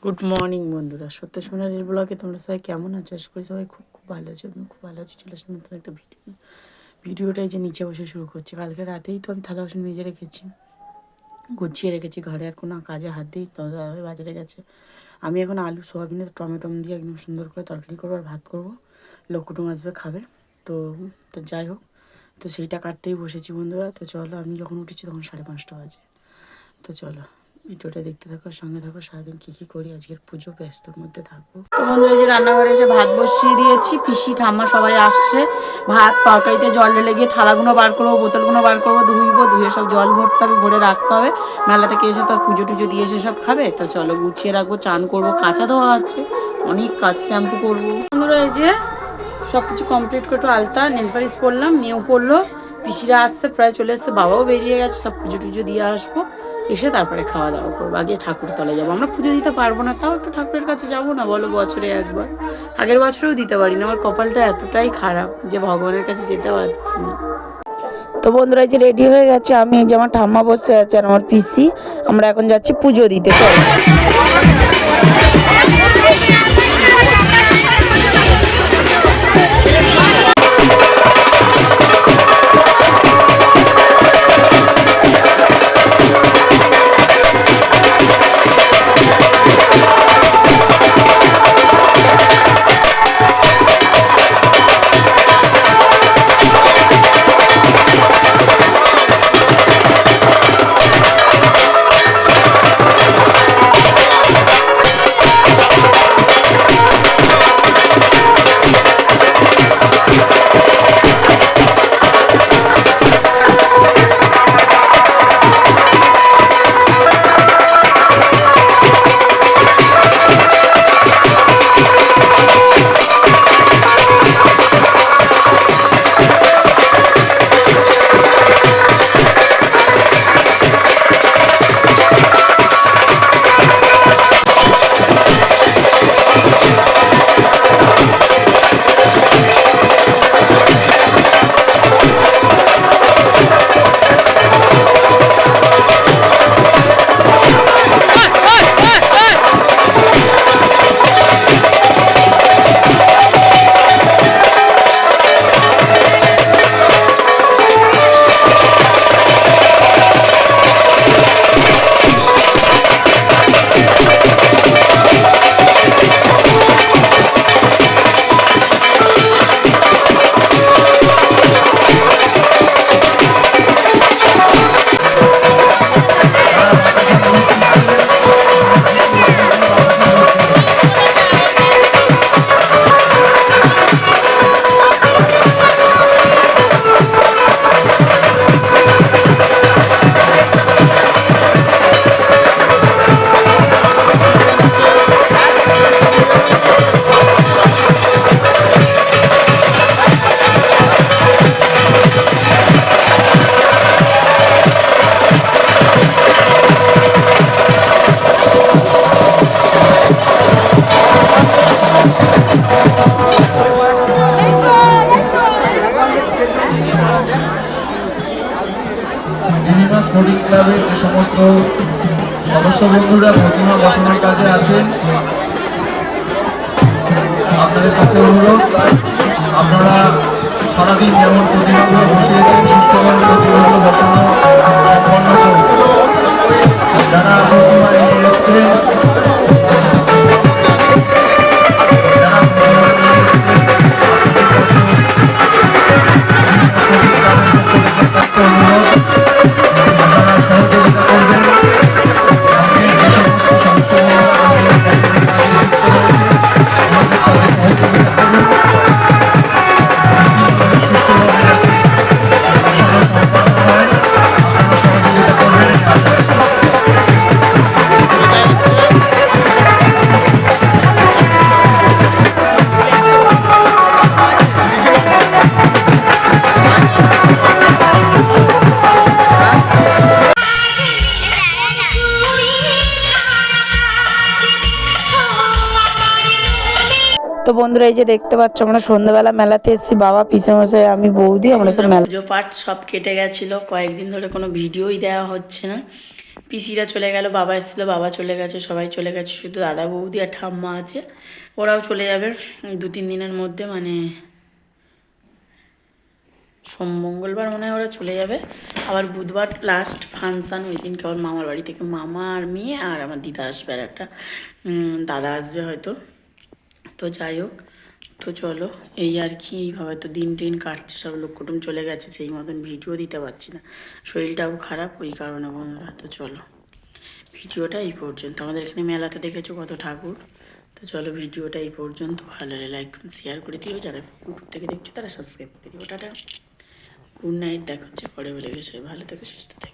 Good morning বন্ধুরা, সত্য সোনালির ব্লগে তোমরা সবাই কেমন আছো? আশা করি সবাই খুব খুব ভালো আছো। আমি খুব ভালো আছি। চলে আসলাম নতুন একটা ভিডিওটাই যে নিচে বসে শুরু করছি। কালকে রাতেই তো আমি থালা বাসন মেজে রেখেছি, গুছিয়ে রেখেছি ঘরে, আর কোনো কাজে হাত দিই তো বাজারে গেছে। আমি এখন আলু সোয়াবিনের টমেটো দিয়ে একদম সুন্দর করে তরকারি করবো আর ভাত করবো। কুটুম আসবে, খাবে। তো তো যাই হোক, তো সেইটা কাটতেই বসেছি বন্ধুরা। তো চলো, আমি যখন উঠেছি তখন 5:30 বাজে। তো চলো ভিডিওটা দেখতে থাকো, সঙ্গে থাকো। সারাদিন কী কী করি, আজকের পুজো ব্যস্তর মধ্যে থাকবো। তো বন্ধুরা, যে রান্নাঘরে এসে ভাত বসিয়ে দিয়েছি, পিসি ঠাম্মা সবাই আসছে। ভাত তরকারিতে জল ঢেলে গিয়ে থালাগুলো বার করবো, বোতলগুলো বার করবো, ধুয়ে সব জল ভরতে হবে, ভরে রাখতে হবে। মেলা থেকে এসে তো পুজো টুজো দিয়ে এসে সব খাবে। তো চলো গুছিয়ে রাখবো, চান করবো, কাঁচা ধোয়া আছে, অনেক কাজ, শ্যাম্পু করবো। বন্ধুরা, এই যে সব কিছু কমপ্লিট করে একটু আলতা নেলপালিশ পরলাম, মেয়েও পরলো। পিসিরা আসছে, প্রায় চলে এসছে, বাবাও বেরিয়ে গেছে। সব পুজো টুজো দিয়ে আসবো, এসে তারপরে খাওয়া দাওয়া করবো। আগে ঠাকুর তলায় যাবো। আমরা পুজো দিতে পারবো না, তাও একটু ঠাকুরের কাছে যাবো না বলো, বছরে একবার। আগের বছরেও দিতে পারি না, আমার কপালটা এতটাই খারাপ যে ভগবানের কাছে যেতে পারছি না। তো বন্ধুরা, যে রেডি হয়ে গেছে, আমি এই যে আমার ঠাম্মা বসে আছে আর আমার পিসি, আমরা এখন যাচ্ছি পুজো দিতে। চলো। স্পোর্টিং ক্লাবের যে সমস্ত সদস্য বন্ধুরা প্রতিমা বসানোর কাজে আছেন, আপনাদের কাছে অনুরোধ, আপনারা সারাদিন যেমন প্রতিমাগুলো বসিয়েছেন সুস্থভাবে প্রতিমাগুলো বসানো সম্পন্ন করুন। যারা প্রতিমা নিয়ে এসছেন, তো বন্ধুরা, এই যে দেখতে পাচ্ছ, আমরা সন্ধ্যাবেলা মেলাতে এসেছি, বাবা, পিসেমশাই, আমি, বৌদি, আমরা সব মেলা। পুজো পাঠ সব কেটে গেছিলো, কয়েকদিন ধরে কোনো ভিডিওই দেওয়া হচ্ছে না। পিসিরা চলে গেল, বাবা এসেছিলো, বাবা চলে গেছে, সবাই চলে গেছে, শুধু দাদা বৌদি আর ঠাম্মা আছে। ওরাও চলে যাবে 2-3 দিনের মধ্যে, মানে মঙ্গলবার মনে হয় ওরা চলে যাবে। আবার বুধবার লাস্ট ফাংশান, ওই দিনকে আবার মামার বাড়ি থেকে মামা আর মেয়ে আর আমার দিদা আসবে, আর একটা দাদা আসবে হয়তো। তো যাই হোক, তো চলো এই আর কি, এইভাবে তো দিন টিন কাটছে, সব লোক কুটুম চলে গেছে, সেই মতন ভিডিও দিতে পারছি না, শরীরটাও খারাপ ওই কারণে বন্ধুরা। তো চলো ভিডিওটা এই পর্যন্ত। আমাদের এখানে মেলাতে দেখেছো কত ঠাকুর। তো চলো ভিডিওটা এই পর্যন্ত, ভালো লাগে লাইক শেয়ার করে দিও, যারা ইউটিউব থেকে দেখছো তারা সাবস্ক্রাইব করে দিও। টাটা, গুড নাইট, দেখা হচ্ছে পরে, বলে গেছে, ভালো থেকে সুস্থ থেকে।